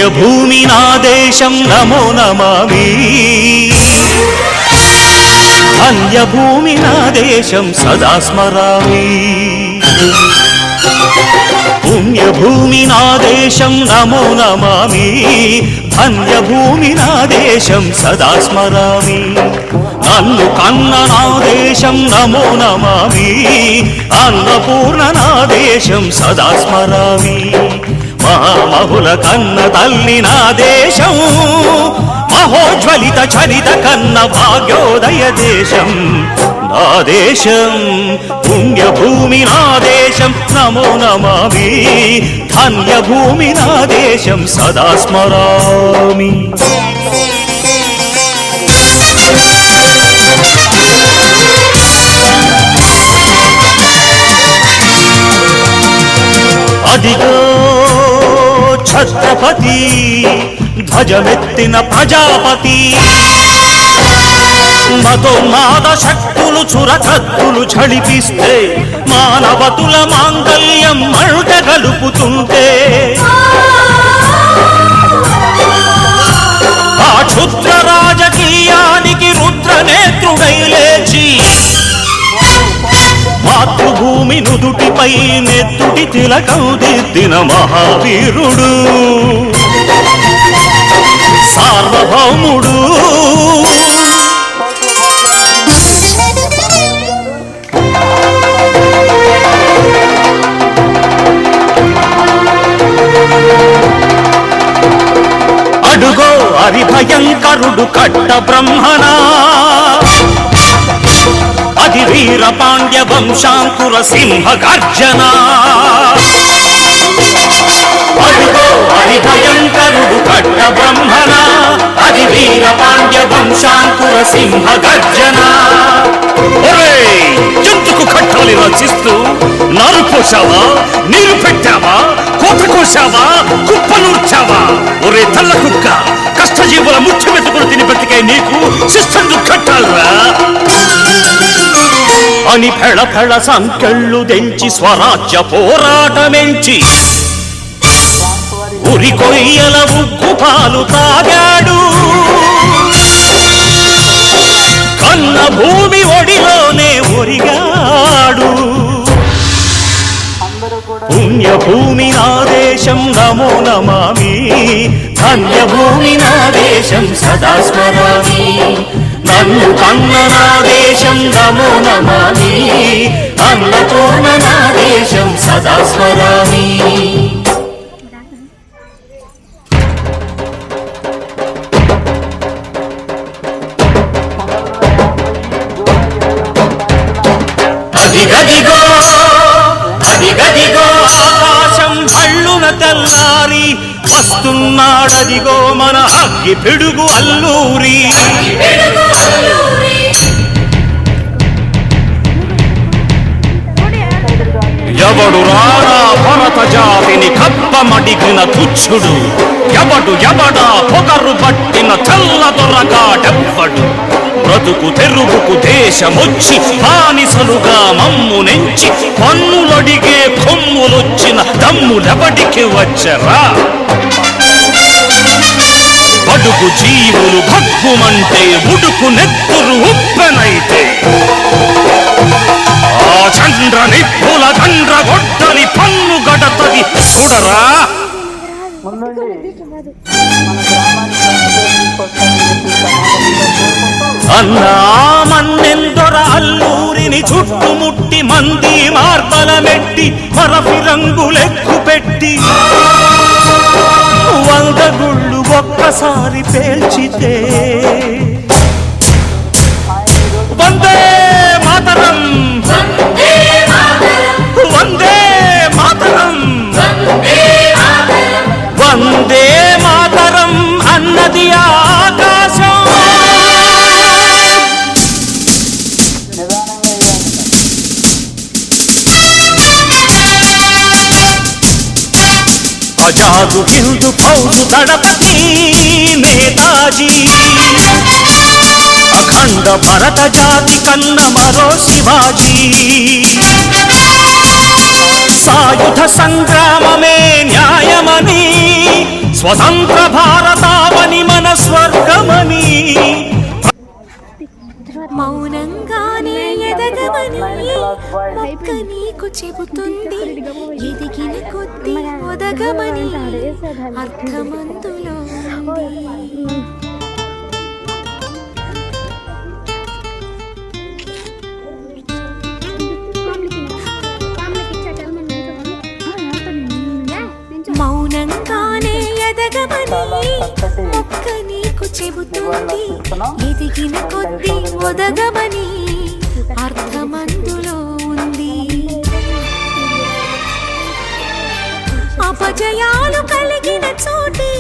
పుణ్యభూమి నా దేశం నమో నమామి ధన్యభూమి నా దేశం సదా స్మరామి పుణ్యభూమి నా దేశం నమో నమామి ధన్యభూమి నా దేశం సదా స్మరామి నన్ను కన్న నా దేశం నమో నమామి అన్నపూర్ణ నా దేశం సదా స్మరామి మహామహుల కన్న తల్లి నా దేశం మహోజ్వలిత చరిత కన్న భాగ్యోదయ దేశం నా దేశం పుణ్యభూమి నా దేశం నమో నమామి ధన్యభూమి నా దేశం సదా స్మరామి అదిగో ఛత్రపతి ధ్వజమెత్తిన ప్రజాపతి మతోన్మాద శక్తులు చురకత్తులు ఝళిపిస్తే మానవతుల మాంగల్యం మంట గలుపుతుంటే ఆ క్షుద్ర రాజకీయానికి రుద్రనేత్రుడై లేచి మాతృభూమి నుదుటిపై నెత్తుటి తిలకం దిద్దిన మహావీరుడు సార్వభౌముడు అడుగో హరిభయంకరుడు కట్ట బ్రహ్మణా అది వీర పాండ్య వంశాంకుర సింహ గర్జన అడుగో హరిభయంకరుడు కట్ట బ్రహ్మణ అది వీర పాండ్య వంశాంకుర సింహ గర్జన ఎందుకు కట్టాలి రచిస్తూ నారు పోసావా నీరు పెట్టావా కోత కోసావా కుప్పనూర్చావా ఒరే తల్ల కుక్క కష్టజీవుల ముఖ్య మెతుకులు తిని బ్రతికే నీకు శిస్తందు కట్టాలరా అని ఫెళ ఫెళ సంకెళ్ళు దెంచి స్వరాజ్య పోరాటమెంచి ఉరి కొయ్యల ఉగ్గు పాలు తాగాడు కన్న భూమి ఒడిలోనే ఒరిగాడు పుణ్యభూమి నా దేశం నమో నమామి ధన్యభూమి నా దేశం సదా స్మరామి నన్ను కన్న నా దేశం నమో నమామి అన్నపూర్ణ నా దేశం సదా స్మరామి అదిగదిగో అదిగదిగో ఆకాశం భళ్ళున తెల్లారి వస్తున్నాడదిగో మన అగ్గి పిడుగు అల్లూరి ఎవడు రాడా భరత జాతిని కప్పమడిగిన తుచ్చుడు ఎవడా పొగరు పట్టిన చల్ల దొరగాడెవ్వడు బ్రతుకు తెరుగుకు దేశమొచ్చి బానిసలుగా మమ్ము నెంచి పన్నులడిగే కొమ్ములొచ్చిన దమ్ములెవడికి వచ్చరా బడుగు జీవులు భగ్గుమంటే ఉడుకు నెత్తురు ఉప్పెనైతే ఆ చంద్ర నిప్పుల దండ్ర గొడ్డలి పన్ను గడతది చూడరా అన్నా మన్నెందొర అల్లూరిని చుట్టుముట్టి మంది మార్బలమెట్టి మరఫి రంగులెక్కు పెట్టి 100 గుళ్ళు ఒక్కసారి పేల్చితే వందే మాతరం వందే మాతరం వందే మాతరం అన్నది ఆకాశం ఆజాదు హిందూ ఫౌజు దళపతి నేతాజీ అఖండ భరత జాతి కన్న మరో శివాజీ సాయుధ సంగ్రామమే న్యాయమని, స్వతంత్ర భారతావని మన స్వర్గమని. మౌనంగానే ఎదగమని మొక్క నీకు చెబుతుంది, ఎదిగిన కొద్దీ ఒదగమని అర్థమందులో ఉంది. మౌనంగానే ఎదగమని మొక్క నీకు చెబుతుంది, ఎదిగిన కొద్దీ ఒదగమని అర్థమందులో ఉంది. అపజయాలు కలిగిన చోటే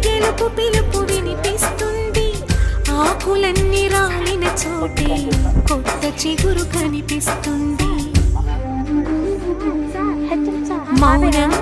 గెలుపు పిలుపు వినిపిస్తుంది, ఆకులన్నీ రాలిన చోటే కొత్త చిగురు కనిపిస్తుంది. మౌనం